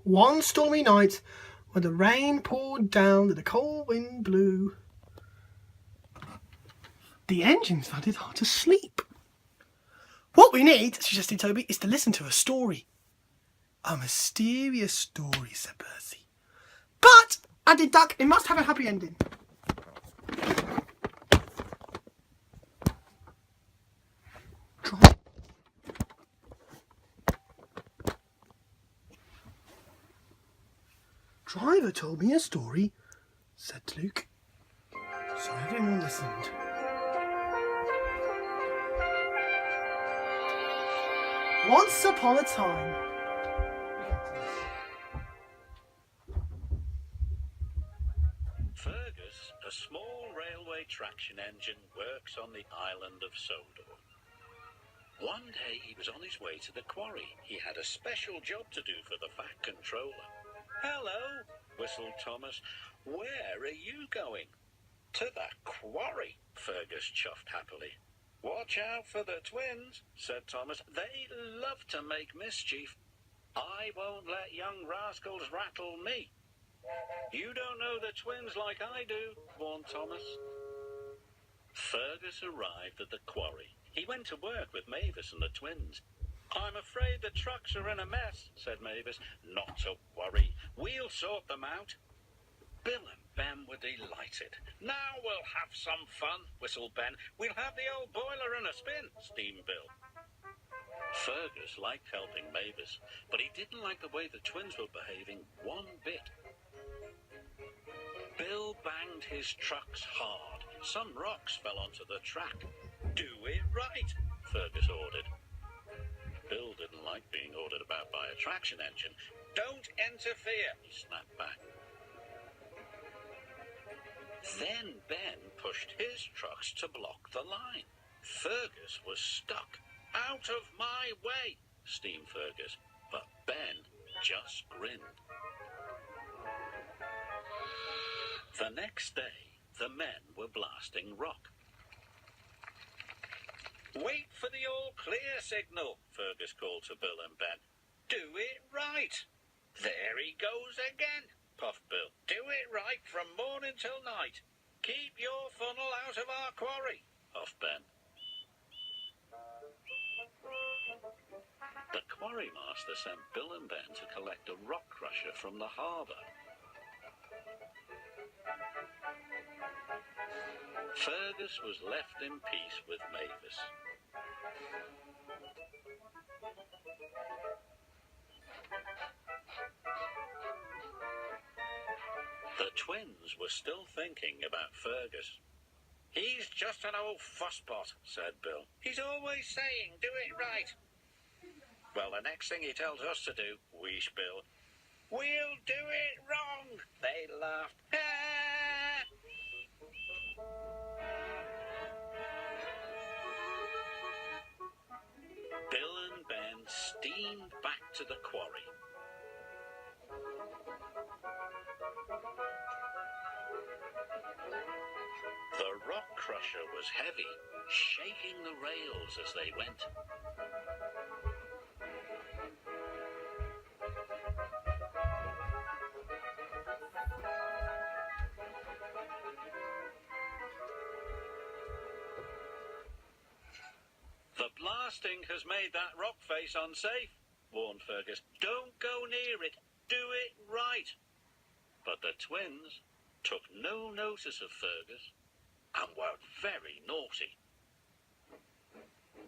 One stormy night, when the rain poured down and the cold wind blew, the engine started hard to sleep. What we need, suggested Toby, is to listen to a story. A mysterious story, said Percy. But, added Duck, it must have a happy ending. Driver told me a story, said Luke. So everyone listened. Once upon a time. Fergus, a small railway traction engine, works on the island of Sodor. One day he was on his way to the quarry. He had a special job to do for the Fat Controller. "Hello," whistled Thomas. "Where are you going?" "To the quarry," Fergus chuffed happily. "Watch out for the twins," said Thomas. "They love to make mischief. I won't let young rascals rattle me." "You don't know the twins like I do," warned Thomas. Fergus arrived at the quarry. He went to work with Mavis and the twins. "I'm afraid the trucks are in a mess," said Mavis. "Not to worry. We'll sort them out." Bill and Ben were delighted. "Now we'll have some fun," whistled Ben. "We'll have the old boiler in a spin," steamed Bill. Fergus liked helping Mavis, but he didn't like the way the twins were behaving one bit. Bill banged his trucks hard. Some rocks fell onto the track. "Do it right," Fergus ordered. Bill didn't like being ordered about by a traction engine. "Don't interfere," he snapped back. Then Ben pushed his trucks to block the line. Fergus was stuck. "Out of my way," steamed Fergus, but Ben just grinned. The next day, the men were blasting rock. "Wait for the all clear signal," Fergus called to Bill and Ben. "Do it right." "There he goes again," puffed Bill. "Do it right from morning till night. Keep your funnel out of our quarry," puffed Ben. The quarry master sent Bill and Ben to collect a rock crusher from the harbour. Fergus was left in peace with Mavis. The twins were still thinking about Fergus. "He's just an old fusspot," said Bill. "He's always saying, 'Do it right.'" "Well, the next thing he tells us to do," wheezed Bill, "we'll do it wrong." They laughed. "Ah!" Bill and Ben steamed back to the quarry. The rock crusher was heavy, shaking the rails as they went. "The blasting has made that rock face unsafe," warned Fergus. "Don't go near it. Do it right." But the twins took no notice of Fergus and were very naughty.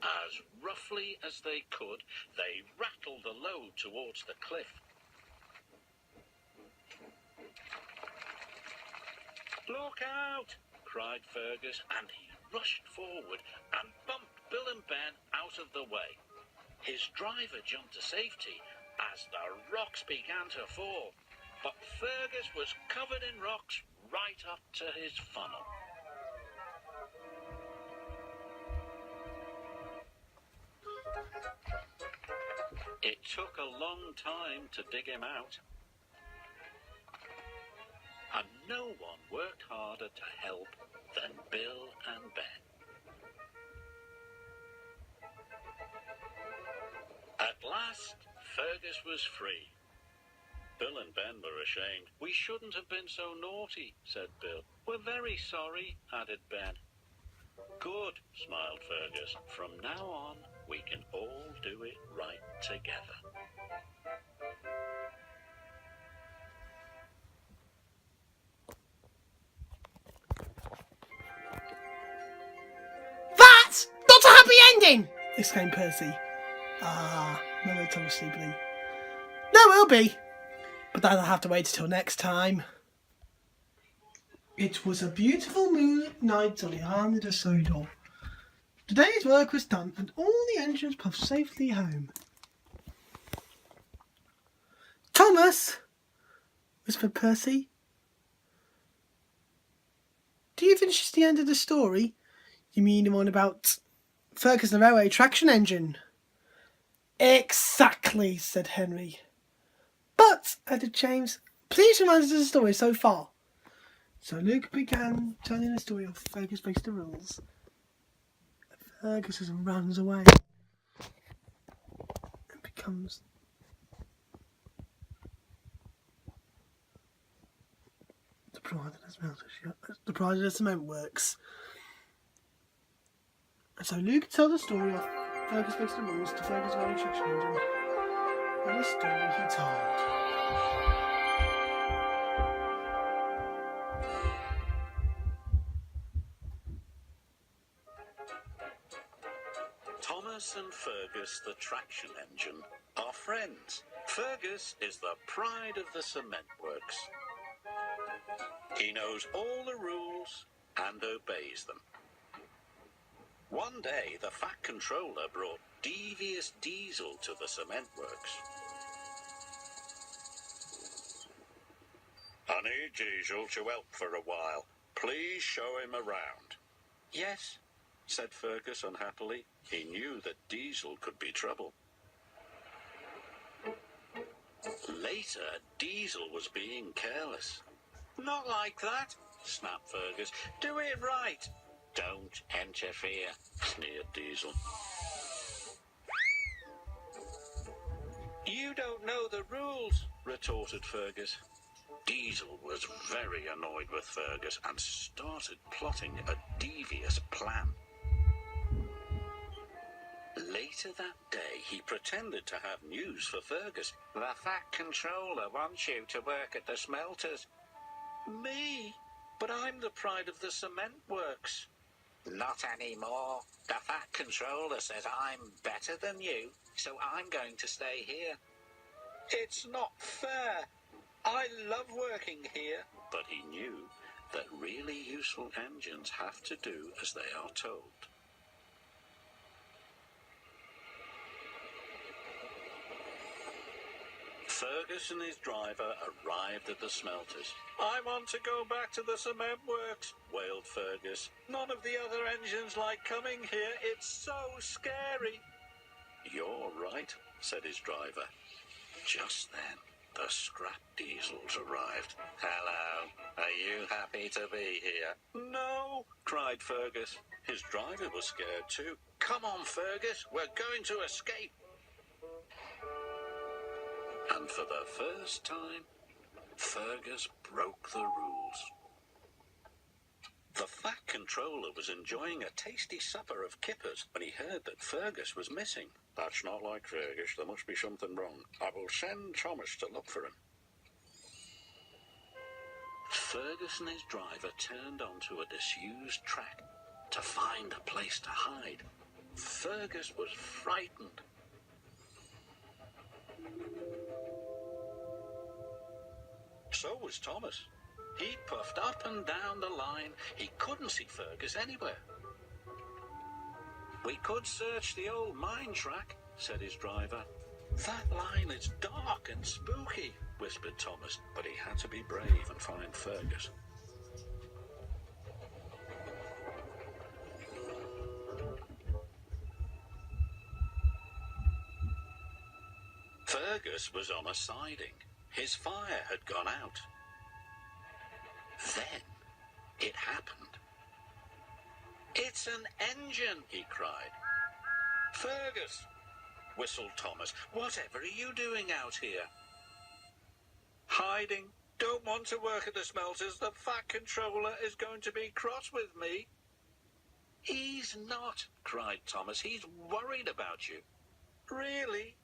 As roughly as they could, they rattled the load towards the cliff. "Look out!" cried Fergus, and he rushed forward and bumped Bill and Ben out of the way. His driver jumped to safety as the rocks began to fall, but Fergus was covered in rocks right up to his funnel. It took a long time to dig him out, and no one worked harder to help than Bill and Ben. At last, Fergus was free. Bill and Ben were ashamed. "We shouldn't have been so naughty," said Bill. "We're very sorry," added Ben. "Good," smiled Fergus. "From now on, we can all do it right together." That's not a happy ending! Exclaimed Percy. Ah, murmured Thomas sleepily. There will be, but that'll have to wait till next time. It was a beautiful moonlit night on the island of Sodor. The day's work was done, and all the engines puffed safely home. Thomas, whispered Percy, do you finish the end of the story? You mean the one about Fergus and the railway traction engine? Exactly, said Henry. But, added James, please remind us of the story so far. So Luke began telling the story of Fergus breaks the rules. Fergus runs away and becomes the pride of the cement works. And so Luke tells the story of Fergus breaks the rules to Fergus' railway traction engine. And the story he told. Thomas and Fergus, the traction engine, are friends. Fergus is the pride of the cement works. He knows all the rules and obeys them. One day, the Fat Controller brought devious Diesel to the cement works. "I need Diesel to help for a while. Please show him around." "Yes," said Fergus unhappily. He knew that Diesel could be trouble. Later, Diesel was being careless. "Not like that," snapped Fergus. "Do it right." "Don't interfere," sneered Diesel. "You don't know the rules," retorted Fergus. Diesel was very annoyed with Fergus and started plotting a devious plan. Later that day, he pretended to have news for Fergus. "The Fat Controller wants you to work at the smelters." "Me? But I'm the pride of the cement works." "Not anymore. The Fat Controller says I'm better than you, so I'm going to stay here." "It's not fair. I love working here." But he knew that really useful engines have to do as they are told. Fergus and his driver arrived at the smelters. "I want to go back to the cement works," wailed Fergus. "None of the other engines like coming here. It's so scary." "You're right," said his driver. Just then, the scrap Diesels arrived. "Hello, are you happy to be here?" "No," cried Fergus. His driver was scared too. "Come on, Fergus, we're going to escape." And for the first time, Fergus broke the rules. The Fat Controller was enjoying a tasty supper of kippers when he heard that Fergus was missing. "That's not like Fergus. There must be something wrong. I will send Thomas to look for him." Fergus and his driver turned onto a disused track to find a place to hide. Fergus was frightened. So was Thomas. He puffed up and down the line. He couldn't see Fergus anywhere. "We could search the old mine track," said his driver. "That line is dark and spooky," whispered Thomas, but he had to be brave and find Fergus. Fergus was on a siding. His fire had gone out. Then it happened. "It's an engine," he cried. "Fergus," whistled Thomas, "whatever are you doing out here?" Hiding. Don't want to work at the smelters. The Fat Controller is going to be cross with me. He's not, cried Thomas. He's worried about you. Really?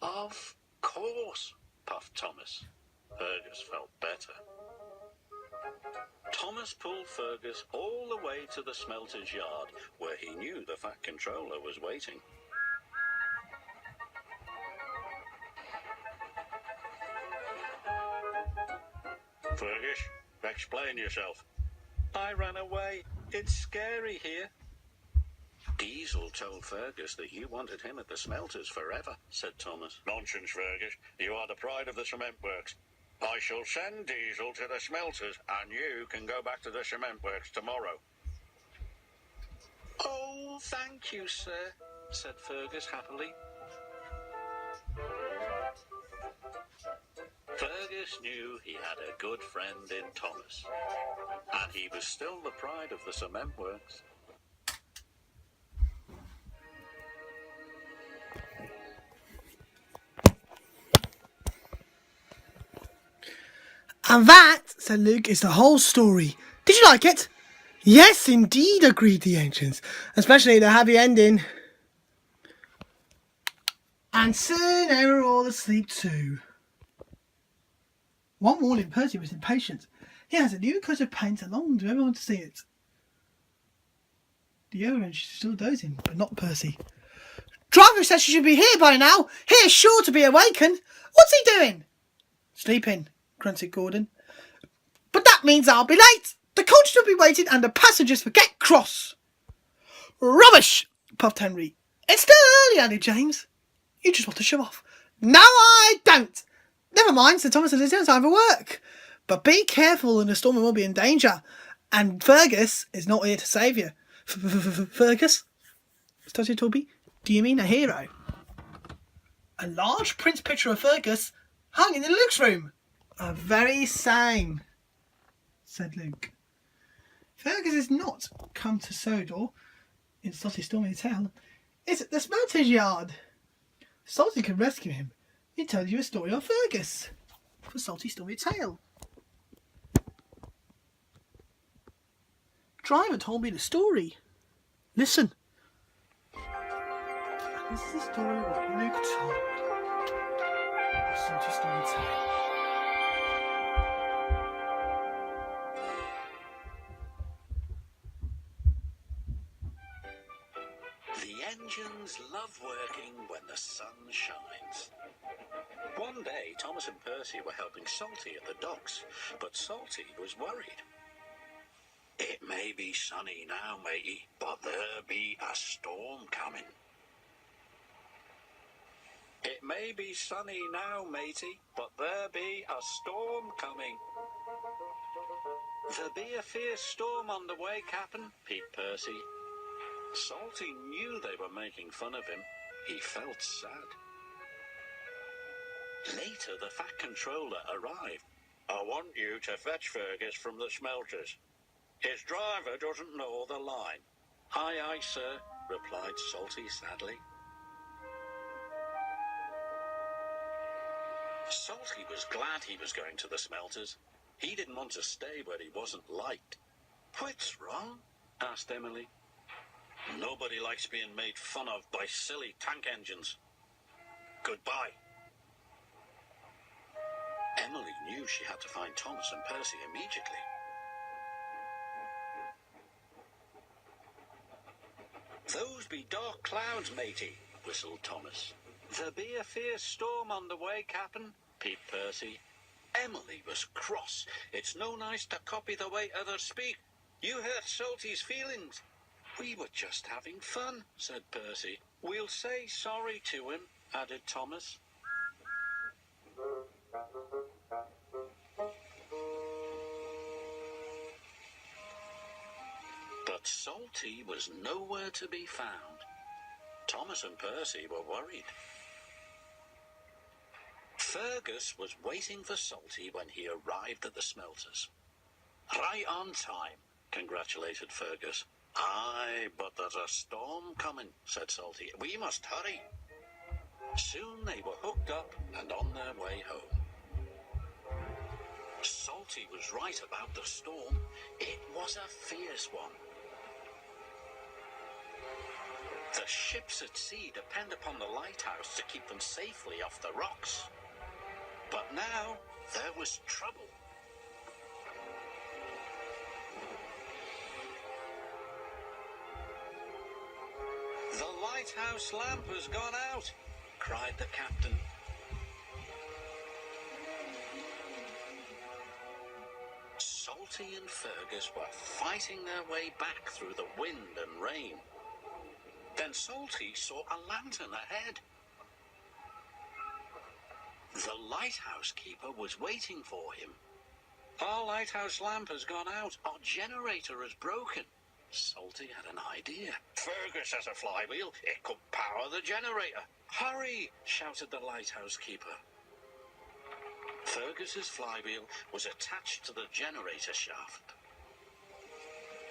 Of course, puffed Thomas. Fergus felt better. Thomas pulled Fergus all the way to the smelter's yard, where he knew the Fat Controller was waiting. Fergus, explain yourself. I ran away. It's scary here. Diesel told Fergus that you wanted him at the smelters forever, said Thomas. Nonsense, Fergus. You are the pride of the cement works. I shall send Diesel to the smelters, and you can go back to the cement works tomorrow. Oh, thank you, sir, said Fergus happily. Fergus knew he had a good friend in Thomas, and he was still the pride of the cement works. And that, said Luke, is the whole story. Did you like it? Yes, indeed, agreed the ancients, especially the happy ending. And soon they were all asleep too. One morning, Percy was impatient. He has a new coat of paint and longed for everyone to see it. The orange is still dozing, but not Percy. Driver says she should be here by now. He is sure to be awakened. What's he doing? Sleeping, grunted Gordon. But that means I'll be late. The coach will be waiting and the passengers will get cross. Rubbish, puffed Henry. It's still early, added James. You just want to show off. No, I don't. Never mind, said Thomas, it's time for work. But be careful and the Stormy will be in danger. And Fergus is not here to save you. Fergus? Started Toby. Do you mean a hero? A large print picture of Fergus hung in Luke's room. A very same, said Luke. Fergus is not come to Sodor in Salty Stormy Tale. It's at the smelter's yard. Salty can rescue him. He tells you a story of Fergus for Salty Stormy Tale. Driver told me the story. Listen. And this is the story of what Luke told of Salty Stormy Tale. The engines love working when the sun shines. One day, Thomas and Percy were helping Salty at the docks, but Salty was worried. It may be sunny now, matey, but there be a storm coming. It may be sunny now, matey, but there be a storm coming. There be a fierce storm on the way, Captain, peeped Percy. Salty knew they were making fun of him. He felt sad. Later, the Fat Controller arrived. I want you to fetch Fergus from the smelters. His driver doesn't know the line. Aye, aye, sir, replied Salty sadly. Salty was glad he was going to the smelters. He didn't want to stay where he wasn't liked. What's wrong? Asked Emily. Nobody likes being made fun of by silly tank engines. Goodbye. Emily knew she had to find Thomas and Percy immediately. Those be dark clouds, matey, whistled Thomas. There be a fierce storm on the way, Captain, peeped Percy. Emily was cross. It's no nice to copy the way others speak. You hurt Salty's feelings. We were just having fun, said Percy. We'll say sorry to him, added Thomas. But Salty was nowhere to be found. Thomas and Percy were worried. Fergus was waiting for Salty when he arrived at the smelters. Right on time, congratulated Fergus. Aye, but there's a storm coming, said Salty. We must hurry. Soon they were hooked up and on their way home. Salty was right about the storm. It was a fierce one. The ships at sea depend upon the lighthouse to keep them safely off the rocks. But now there was trouble. The lighthouse lamp has gone out, cried the captain. Salty and Fergus were fighting their way back through the wind and rain. Then Salty saw a lantern ahead. The lighthouse keeper was waiting for him. Our lighthouse lamp has gone out. Our generator has broken. Salty had an idea. Fergus has a flywheel. It could power the generator. Hurry, shouted the lighthouse keeper. Fergus's flywheel was attached to the generator shaft.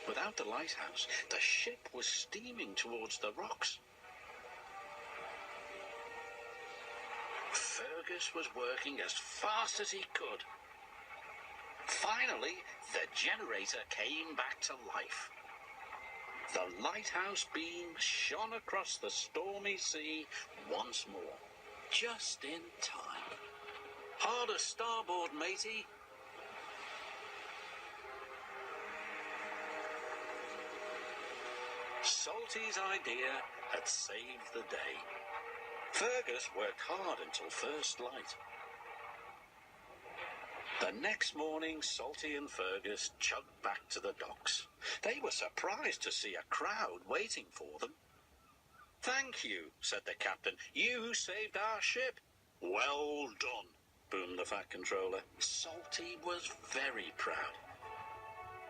Without the lighthouse, the ship was steaming towards the rocks. Fergus was working as fast as he could. Finally, the generator came back to life. The lighthouse beam shone across the stormy sea once more, just in time. Hard a starboard, matey. Salty's idea had saved the day. Fergus worked hard until first light. The next morning, Salty and Fergus chugged back to the docks. They were surprised to see a crowd waiting for them. "Thank you," said the captain. "You saved our ship." "Well done," boomed the Fat Controller. Salty was very proud.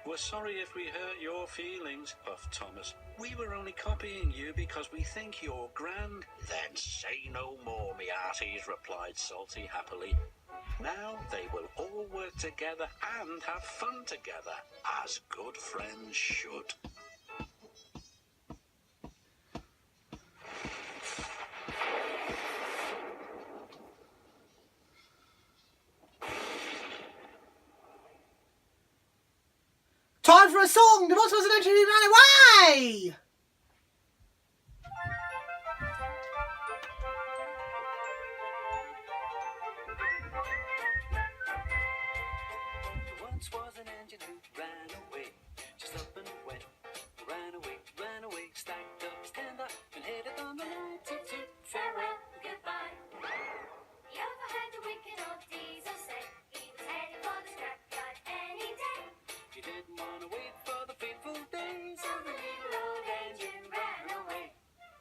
"We're sorry if we hurt your feelings," puffed Thomas. "We were only copying you because we think you're grand." "Then say no more, me hearties," replied Salty happily. Now they will all work together and have fun together, as good friends should. Time for a song! The box wasn't actually ran away! Once was an engine who ran away, just up and went. Ran away, stacked up, stand up, and headed on the line. Toot toot, Farewell, goodbye. You overheard the wicked old diesel say he was heading for the scrapyard any day. he didn't want to wait for the fateful days. So the little old engine ran away.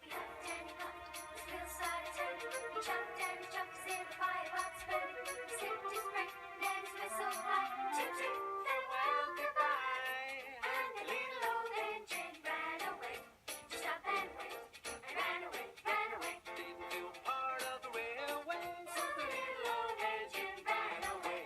We huffed and he puffed, his wheels started turning. He chuffed and he chuffed to see the firebox burning. He slipped his brake, then his whistle high. Toot toot, farewell, goodbye. And the little old engine ran away. Just up and went, and ran away, ran away. Didn't feel part of the railway. So the little old engine ran away.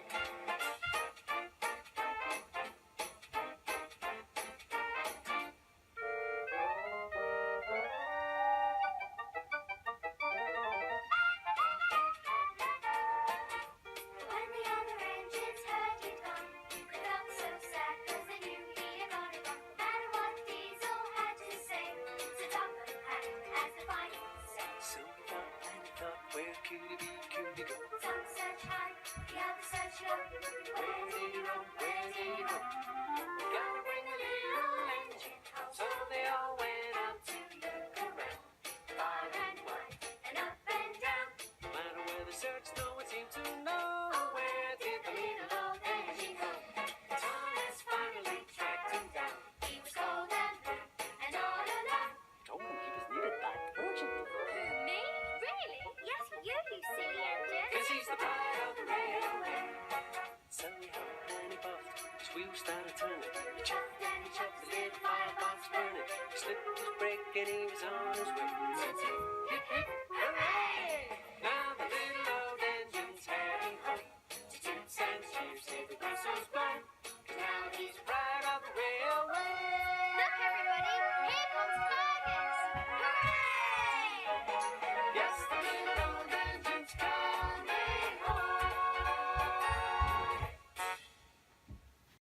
When the other engines heard he'd gone, they felt so sad 'cause they knew he had gone it wrong. No matter what Diesel had to say, so top of the hat as the final say. So he thought and he thought, where could he go? Some search high, the other search low. Where's he roam? Where's he roam? Gotta bring a little engine home. So they all went out to Look around, far and wide, and up and down. no matter where they searched, no one seemed to know. Where did The little old engine go? Thomas finally tracked him down. He was cold and blue and all alone. told him he was needed back urgently? Me? Really? Yes, you silly engine. 'Cause he's the pride of the railway. So he huffed and he puffed, his wheels started turning. He chuffed and he chuffed, The little firebox burning. He slipped his brake and he was on his way.